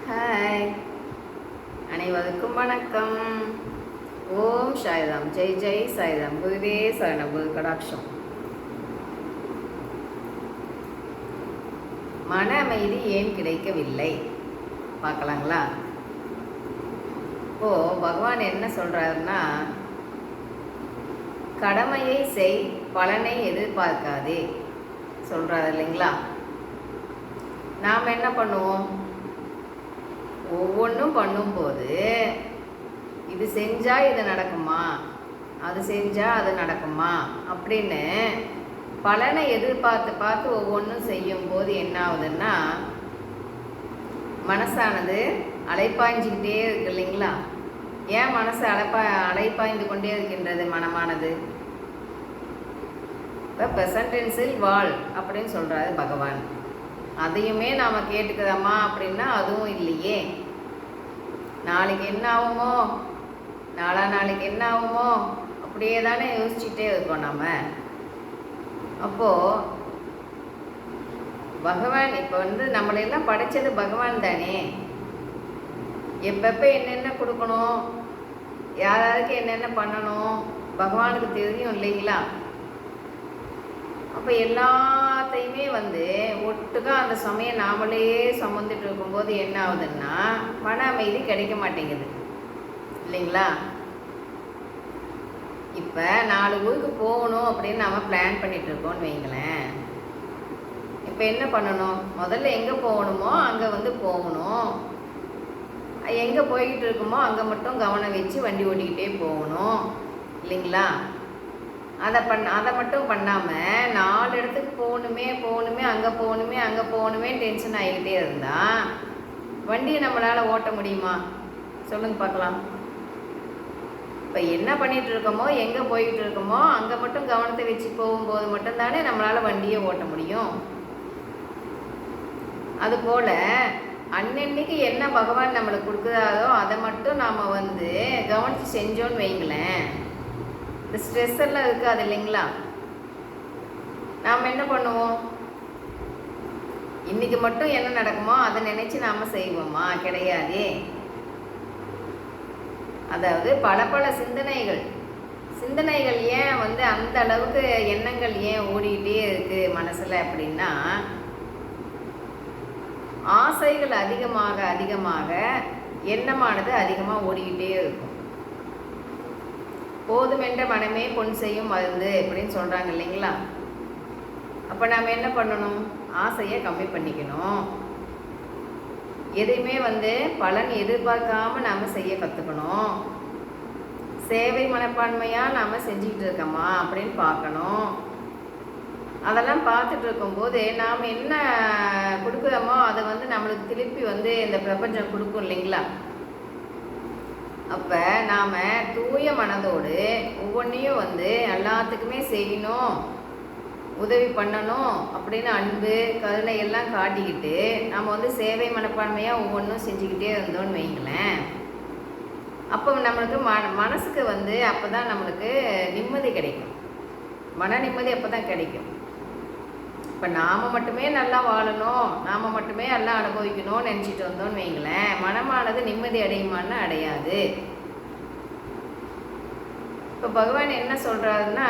Hi, அனைவருக்கும் வணக்கம். ஓம் சாய்ராம். ஜெய் ஜெய் சாய்ராம். குருவே சரணம். குரு கடாட்சம். மன அமைதி ஏன் கிடைக்கவில்லை பார்க்கலாங்களா? இப்போ பகவான் என்ன சொல்றாருன்னா, கடமையை செய், பலனை எதிர்பார்க்காதே சொல்றாரு இல்லைங்களா? நாம் என்ன பண்ணுவோம்? ஒவ்வொன்றும் பண்ணும்போது இது செஞ்சால் இது நடக்குமா, அது செஞ்சால் அது நடக்குமா அப்படின்னு பலனை எதிர்பார்த்து பார்த்து ஒவ்வொன்றும் செய்யும்போது என்ன ஆகுதுன்னா, மனசானது அலைப்பாய்ஞ்சிக்கிட்டே இருக்கு இல்லைங்களா? ஏன் மனசு அலைப்பாய்ந்து கொண்டே இருக்கின்றது மனமானது? இப்போ ப்ரெசன்டென்ஸில் வாழ் அப்படின்னு சொல்கிறாரு பகவான். அதையுமே நாம் கேட்டுக்கிறோமா அப்படின்னா அதுவும் இல்லையே. நாளைக்கு என்ன ஆகுமோ, நாளைக்கு என்ன ஆகுமோ அப்படியே தானே யோசிச்சுட்டே இருக்கோம் நாம். அப்போது பகவான் இப்போ நம்மளையெல்லாம் படைச்சது பகவான் தானே. எப்பப்போ என்னென்ன கொடுக்கணும், யாராருக்கு என்னென்ன பண்ணணும் பகவானுக்கு தெரியும் இல்லைங்களா? அப்போ எல்லாத்தையுமே ஒட்டுக்கா அந்த சமயம் நாமளே சுமந்துட்டு இருக்கும்போது என்ன ஆகுதுன்னா, மன அமைதி கிடைக்க மாட்டேங்குது இல்லைங்களா? இப்போ 4 ஊருக்கு போகணும் அப்படின்னு நாம் பிளான் பண்ணிகிட்ருக்கோன்னு வைங்களேன். இப்போ என்ன பண்ணணும்? முதல்ல எங்கே போகணுமோ அங்கே போகணும். எங்கே போய்கிட்டு இருக்குமோ அங்கே மட்டும் கவனம் வச்சு வண்டி ஓட்டிக்கிட்டே போகணும் இல்லைங்களா? அதை மட்டும் பண்ணாமல் 4 இடத்துக்கு போகணுமே அங்கே போகணுமே டென்ஷன் ஆகிக்கிட்டே இருந்தால் வண்டியை நம்மளால் ஓட்ட முடியுமா? சொல்லுங்க பார்க்கலாம். இப்போ என்ன பண்ணிகிட்டு இருக்கோமோ, எங்கே போய்கிட்டு இருக்கோமோ அங்கே மட்டும் கவனத்தை வச்சு போகும்போது மட்டும்தானே நம்மளால் வண்டியை ஓட்ட முடியும். அதுபோல் அன்னன்னைக்கு என்ன பகவான் நம்மளுக்கு கொடுக்குறாரோ அதை மட்டும் நாம் கவனித்து செஞ்சோன்னு வைங்களேன், இந்த ஸ்ட்ரெஸ் எல்லாம் இருக்காது இல்லைங்களா? நாம் என்ன பண்ணுவோம்? இன்றைக்கி மட்டும் என்ன நடக்குமோ அதை நினச்சி நாம் செய்வோமா? கிடையாதே. அதாவது பல சிந்தனைகள் ஏன் அந்த அளவுக்கு எண்ணங்கள் ஏன் ஓடிக்கிட்டே இருக்குது மனசில் அப்படின்னா, ஆசைகள் அதிகமாக எண்ணமானது அதிகமாக ஓடிக்கிட்டே இருக்கும். போதுமென்ற மனமே பொன் செய்யும் மருந்து அப்படின்னு சொல்கிறாங்க இல்லைங்களா? அப்போ நாம் என்ன பண்ணணும்? ஆசையை கம்மி பண்ணிக்கணும். எதையுமே பலன் எதிர்பார்க்காம நாம் செய்ய கற்றுக்கணும். சேவை மனப்பான்மையாக நாம் செஞ்சுக்கிட்டு இருக்கோமா அப்படின்னு பார்க்கணும். அதெல்லாம் பார்த்துட்டு இருக்கும்போது நாம் என்ன கொடுக்குறோமோ அதை நம்மளுக்கு திருப்பி இந்த பிரபஞ்சம் கொடுக்கும் இல்லைங்களா? அப்போ நாம் தூய மனதோடு ஒவ்வொன்றையும் எல்லாத்துக்குமே செய்யணும், உதவி பண்ணணும் அப்படின்னு அன்பு கருணை எல்லாம் காட்டிக்கிட்டு நாம் சேவை மனப்பான்மையாக ஒவ்வொன்றும் செஞ்சுக்கிட்டே இருந்தோன்னு வைங்களேன். அப்போ நம்மளுக்கு மனசுக்கு அப்போ தான் நம்மளுக்கு நிம்மதி கிடைக்கும். மன நிம்மதி அப்போ தான் கிடைக்கும். இப்போ நாம் மட்டுமே நல்லா வாழணும், நாம் மட்டுமே எல்லாம் அனுபவிக்கணும்னு நினச்சிட்டு வந்தோன்னு வைங்களேன், மனமானது நிம்மதி அடையுமான்னு அடையாது. இப்போ பகவான் என்ன சொல்கிறாருன்னா,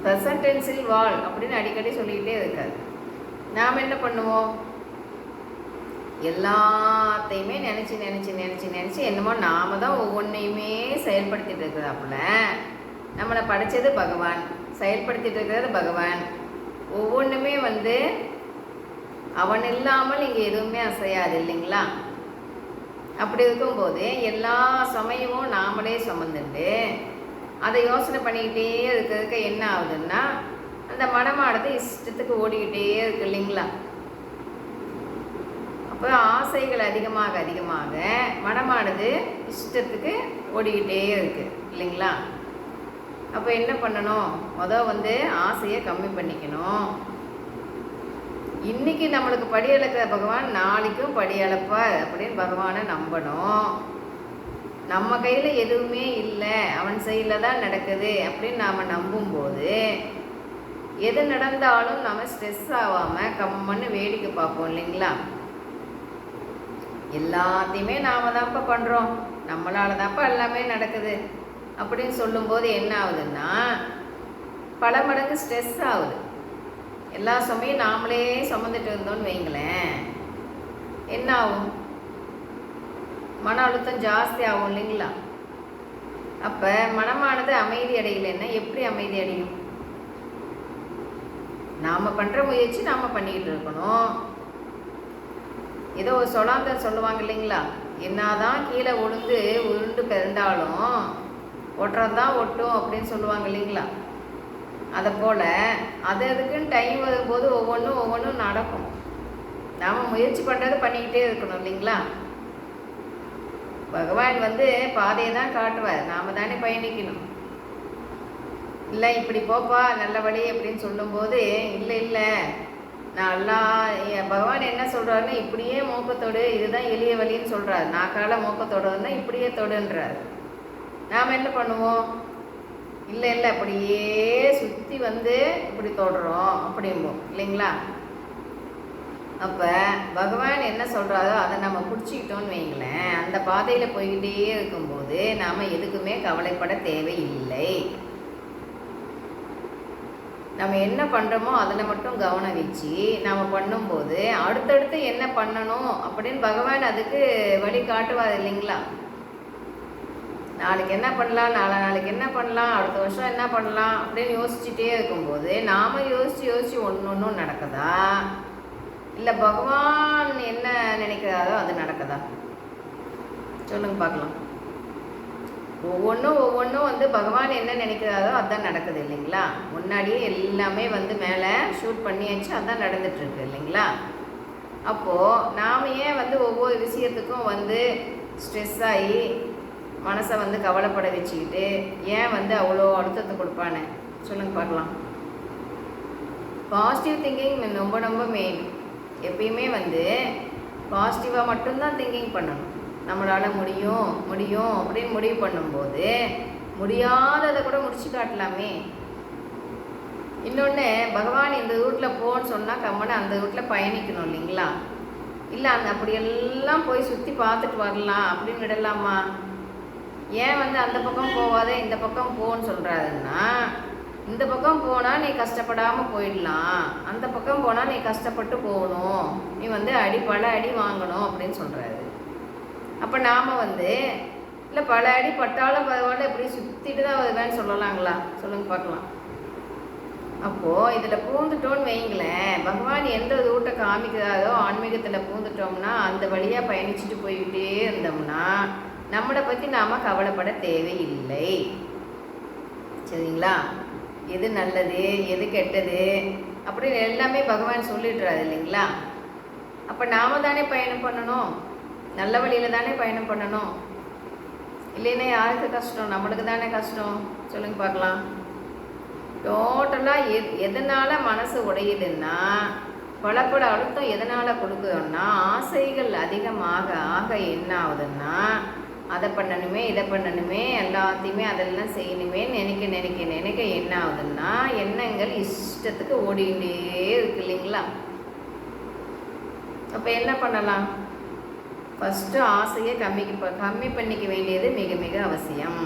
ப்ரெசன்டென்ஸில் வாழ் அப்படின்னு அடிக்கடி சொல்லிக்கிட்டே இருக்காரு. நாம் என்ன பண்ணுவோம்? எல்லாத்தையுமே நினச்சி என்னமோ நாம் தான் ஒவ்வொன்றையுமே செயல்படுத்திட்டு இருக்கிறாப்புல. நம்மளை படைச்சது பகவான், செயல்படுத்திட்டு இருக்கிறது பகவான். ஒவ்வொன்றுமே அவன் இல்லாமல் இங்கே எதுவுமே அசையாது இல்லைங்களா? அப்படி இருக்கும்போது எல்லா சமயமும் நாமளே சுமந்துட்டு அதை யோசனை பண்ணிக்கிட்டே இருக்கிறதுக்கு என்ன ஆகுதுன்னா, அந்த மனமானது இஷ்டத்துக்கு ஓடிக்கிட்டே இருக்கு இல்லைங்களா? அப்போ ஆசைகள் அதிகமாக மனமானது இஷ்டத்துக்கு ஓடிக்கிட்டே இருக்கு இல்லைங்களா? அப்போ என்ன பண்ணணும்? ஆசையை கம்மி பண்ணிக்கணும். இன்றைக்கி நம்மளுக்கு படி அளக்கிற பகவான் நாளைக்கும் படி அளப்பார் அப்படின்னு பகவானை நம்பணும். நம்ம கையில் எதுவுமே இல்லை, அவன் செயலில் தான் நடக்குது அப்படின்னு நாம் நம்பும்போது எது நடந்தாலும் நம்ம ஸ்ட்ரெஸ் ஆகாமல் கம்மன்னு வேடிக்கை பார்ப்போம் இல்லைங்களா? எல்லாத்தையுமே நாம தான்ப்பா பண்ணுறோம், நம்மளால தான்ப்பா எல்லாமே நடக்குது அப்படின்னு சொல்லும்போது என்ன ஆகுதுன்னா பல மடங்கு ஸ்ட்ரெஸ் ஆகுது. எல்லா சுமையும் நாமளே சுமந்துட்டு இருந்தோம்னு வைங்களேன், என்ன ஆகும்? மன அழுத்தம் ஜாஸ்தி ஆகும் இல்லைங்களா? அப்போ மனமானது அமைதி அடையலைன்னா எப்படி அமைதி அடையும்? நாம் பண்ணுற முயற்சி நாம் பண்ணிக்கிட்டு இருக்கணும். ஏதோ ஒரு சொல்லாந்தர் சொல்லுவாங்க இல்லைங்களா, என்னதான் கீழே விழுந்து உருண்டு பிறந்தாலும் ஒட்டுறதான் ஒட்டும் அப்படின்னு சொல்லுவாங்க இல்லைங்களா? அதை போல் அதுக்குன்னு டைம் வரும்போது ஒவ்வொன்றும் நடக்கும். நாம் முயற்சி பண்ணுறது பண்ணிக்கிட்டே இருக்கணும் இல்லைங்களா? பகவான் பாதையை தான் காட்டுவார், நாம் தானே பயணிக்கணும். இல்லை இப்படி போப்பா நல்ல வழி அப்படின்னு சொல்லும்போது இல்லை நல்லா பகவான் என்ன சொல்கிறாருன்னா இப்படியே மூக்கத்தோடு, இதுதான் எளிய வழின்னு சொல்கிறார். நாக்கால மூக்கத்தோடுன்னா இப்படியே தொடுன்றார். நாம் என்ன பண்ணுவோம்? இல்லை அப்படியே சுற்றி இப்படி தொடுறோம் அப்படிம்போம் இல்லைங்களா? அப்போ பகவான் என்ன சொல்கிறாரோ அதை நம்ம பிடிச்சிக்கிட்டோன்னு வைங்களேன், அந்த பாதையில் போய்கிட்டே இருக்கும்போது நாம் எதுக்குமே கவலைப்பட தேவையில்லை. நம்ம என்ன பண்ணுறோமோ அதில் மட்டும் கவனம் வச்சு நாம் பண்ணும்போது அடுத்தடுத்து என்ன பண்ணணும் அப்படின்னு பகவான் அதுக்கு வழி காட்டுவார் இல்லைங்களா? நாளைக்கு என்ன பண்ணலாம், நாளைக்கு என்ன பண்ணலாம், அடுத்த வருஷம் என்ன பண்ணலாம் அப்படின்னு யோசிச்சுட்டே இருக்கும்போது நாம் யோசித்து ஒன்றும் நடக்குதா, இல்லை பகவான் என்ன நினைக்கிறாரோ அது நடக்குதா? சொல்லுங்க பார்க்கலாம். ஒவ்வொன்றும் பகவான் என்ன நினைக்கிறாரோ அதுதான் நடக்குது இல்லைங்களா? முன்னாடியே எல்லாமே மேலே ஷூட் பண்ணியாச்சு, அதுதான் நடந்துட்டுருக்கு இல்லைங்களா? அப்போது நாம் ஏன் ஒவ்வொரு விஷயத்துக்கும் ஸ்ட்ரெஸ் ஆகி மனசை கவலைப்பட வச்சுக்கிட்டு ஏன் அவ்வளோ அழுத்தத்தை கொடுப்பானே? சொல்லுங்க பார்க்கலாம். பாசிட்டிவ் திங்கிங் ரொம்ப மெயின். எப்பயுமே பாசிட்டிவாக மட்டும்தான் திங்கிங் பண்ணணும். நம்மளால் முடியும் அப்படின்னு முடிவு பண்ணும்போது முடியாததை கூட முடிச்சு காட்டலாமே. இன்னொன்று, பகவான் இந்த ரூட்டில் போன்னு சொன்னால் கம்மனை அந்த ரூட்டில் பயணிக்கணும் இல்லைங்களா? இல்லை அப்படியெல்லாம் போய் சுற்றி பார்த்துட்டு வரலாம் அப்படின்னு விடலாமா? ஏன் அந்த பக்கம் போகாத இந்த பக்கம் போன்னு சொல்கிறாருன்னா, இந்த பக்கம் போனால் நீ கஷ்டப்படாமல் போயிடலாம், அந்த பக்கம் போனால் நீ கஷ்டப்பட்டு போகணும், நீ பல அடி வாங்கணும் அப்படின்னு சொல்கிறாரு. அப்போ நாம் இல்லை பல அடி பட்டாலும் பரவாயில்ல இப்படி சுற்றிட்டு தான் வருவேன்னு சொல்லலாங்களா? சொல்லுங்க பார்க்கலாம். அப்போது இதில் பூந்துட்டோன்னு வைங்களேன், பகவான் எந்த ரூட்டை காமிக்கிறாரோ ஆன்மீகத்தில் பூந்துட்டோம்னா அந்த வழியாக பயணிச்சுட்டு போய்கிட்டே இருந்தோம்னா நம்மளை பற்றி நாம் கவலைப்பட தேவையில்லை. சரிங்களா? எது நல்லது எது கெட்டது அப்படின்னு எல்லாமே பகவான் சொல்லிடுறாரு இல்லைங்களா? அப்போ நாம் தானே பயணம் பண்ணணும், நல்ல வழியில் தானே பயணம் பண்ணணும். இல்லைன்னா யாருக்கு கஷ்டம்? நம்மளுக்கு தானே கஷ்டம். சொல்லுங்க பார்க்கலாம். டோட்டலாக எதனால் மனசு உடையுதுன்னா, பல அழுத்தம் எதனால் கொடுக்குறோன்னா, ஆசைகள் அதிகமாக ஆக என்ன ஆகுதுன்னா, அதை பண்ணணுமே இதை பண்ணணுமே எல்லாத்தையுமே அதெல்லாம் செய்யணுமே நினைக்க என்ன ஆகுதுன்னா எண்ணங்கள் இஷ்டத்துக்கு ஓடிக்கிட்டே இருக்கு இல்லைங்களா? அப்போ என்ன பண்ணலாம்? ஃபஸ்ட்டு ஆசையை கம்மி பண்ணிக்க வேண்டியது மிக மிக அவசியம்.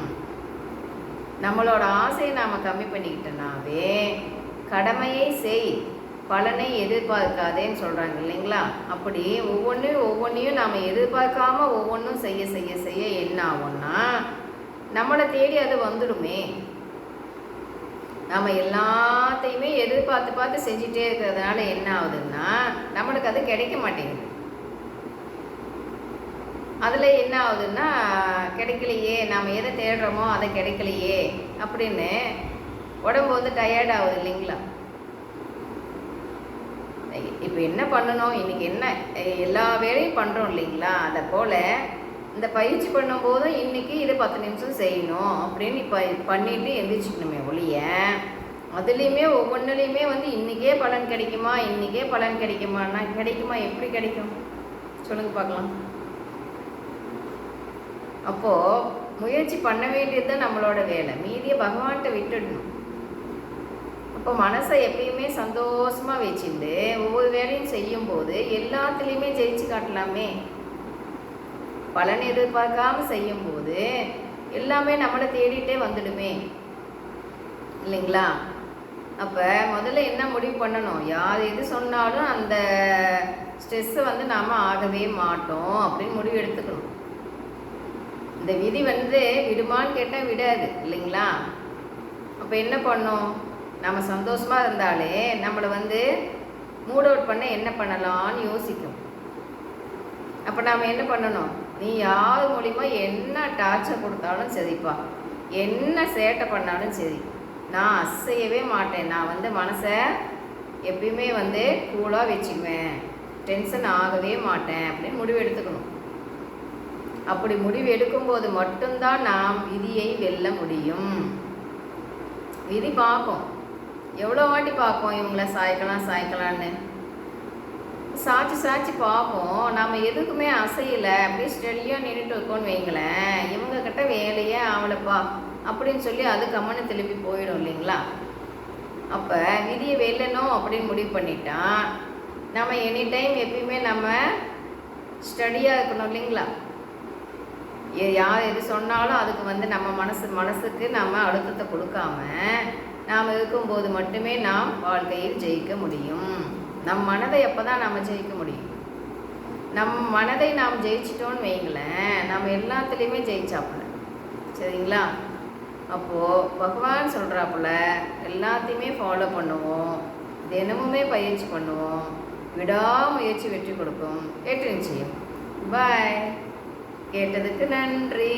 நம்மளோட ஆசையை நாம் கம்மி பண்ணிக்கிட்டோன்னாவே கடமையை செய் பலனை எதிர்பார்க்காதேன்னு சொல்கிறாங்க இல்லைங்களா? அப்படி ஒவ்வொன்றையும் நாம் எதிர்பார்க்காம ஒவ்வொன்றும் செய்ய என்ன ஆகும்னா நம்மளை தேடி அது வந்துடுமே. நாம் எல்லாத்தையுமே எதிர்பார்த்து செஞ்சிட்டே இருக்கிறதுனால என்ன ஆகுதுன்னா நம்மளுக்கு அது கிடைக்க மாட்டேங்குது. அதில் என்ன ஆகுதுன்னா கிடைக்கலையே, நாம் எதை தேடுறோமோ அதை கிடைக்கலையே அப்படின்னு உடம்பு டயர்ட் ஆகுது இல்லைங்களா? இப்போ என்ன பண்ணணும், இன்றைக்கி என்ன எல்லா வேலையும் பண்ணுறோம் இல்லைங்களா? அதை போல் இந்த பயிற்சி பண்ணும்போதும் இன்றைக்கி இதை 10 நிமிஷம் செய்யணும் அப்படின்னு இப்போ பண்ணிவிட்டு எந்திரிச்சிக்கணுமே ஒழிய அதுலேயுமே ஒவ்வொன்றுலேயுமே இன்றைக்கே பலன் கிடைக்குமான்னா கிடைக்குமா? எப்படி கிடைக்கும்? சொல்லுங்க பார்க்கலாம். அப்போது முயற்சி பண்ண வேண்டியது தான் நம்மளோட வேலை, மீதியை பகவான்கிட்ட விட்டுடணும். அப்போ மனசை எப்பயுமே சந்தோஷமாக வச்சுட்டு ஒவ்வொரு வேலையும் செய்யும்போது எல்லாத்துலேயுமே ஜெயிச்சு காட்டலாமே. பலன் எதிர்பார்க்காம செய்யும்போது எல்லாமே நம்மளை தேடிட்டே வந்துடுமே இல்லைங்களா? அப்போ முதல்ல என்ன முடிவு பண்ணணும், யார் எது சொன்னாலும் அந்த ஸ்ட்ரெஸ்ஸை வந்து நாம் ஆகவே மாட்டோம் அப்படின்னு முடிவு எடுத்துக்கணும். இந்த விதி வந்து விடுமான்னு கேட்டால் விடாது இல்லைங்களா? அப்போ என்ன பண்ணோம், நம்ம சந்தோஷமாக இருந்தாலே நம்மளை வந்து மூட் அவுட் பண்ண என்ன பண்ணலான்னு யோசிக்கும். அப்போ நாம் என்ன பண்ணணும், நீ யார் மூலிமா என்ன டார்ச்சர் கொடுத்தாலும் சரிப்பா, என்ன சேட்டை பண்ணாலும் சரி, நான் அசையவே மாட்டேன், நான் வந்து மனசை எப்பயுமே வந்து கூலாக வச்சுக்குவேன், டென்ஷன் ஆகவே மாட்டேன் அப்படின்னு முடிவு எடுத்துக்கணும். அப்படி முடிவு எடுக்கும்போது மட்டும்தான் நாம் விதியை வெல்ல முடியும். விதி பார்க்கும், எவ்வளோ வாட்டி பார்ப்போம் இவங்கள சாய்க்கலான்னு சாட்சி பார்ப்போம். நம்ம எதுக்குமே அசையலை, அப்படியே ஸ்டடியாக நின்றுட்டு இருக்கோன்னு வைங்களேன், இவங்கக்கிட்ட வேலையே ஆகலப்பா அப்படின்னு சொல்லி அது கம்மனை திருப்பி போயிடும் இல்லைங்களா? அப்போ விதியை வெல்லணும் அப்படின்னு முடிவு பண்ணிட்டா நம்ம எனி டைம் எப்பயுமே நம்ம ஸ்டடியாக இருக்கணும் இல்லைங்களா? யார் எது சொன்னாலும் அதுக்கு வந்து நம்ம மனசுக்கு நம்ம அழுத்தத்தை கொடுக்காம நாம் இருக்கும்போது மட்டுமே நாம் வாழ்க்கையில் ஜெயிக்க முடியும். நம் மனதை எப்போ தான் நம்ம ஜெயிக்க முடியும்? நம் மனதை நாம் ஜெயிச்சிட்டோன்னு வைங்களேன், நம்ம எல்லாத்துலேயுமே ஜெயிச்சாப்புல சரிங்களா? அப்போது பகவான் சொல்கிறாப்புல எல்லாத்தையுமே ஃபாலோ பண்ணுவோம், தினமுமே பயிற்சி பண்ணுவோம், விடாமுயற்சி வெற்றி கொடுக்கும், வெற்றி நிச்சயம். பாய். கேட்டதுக்கு நன்றி.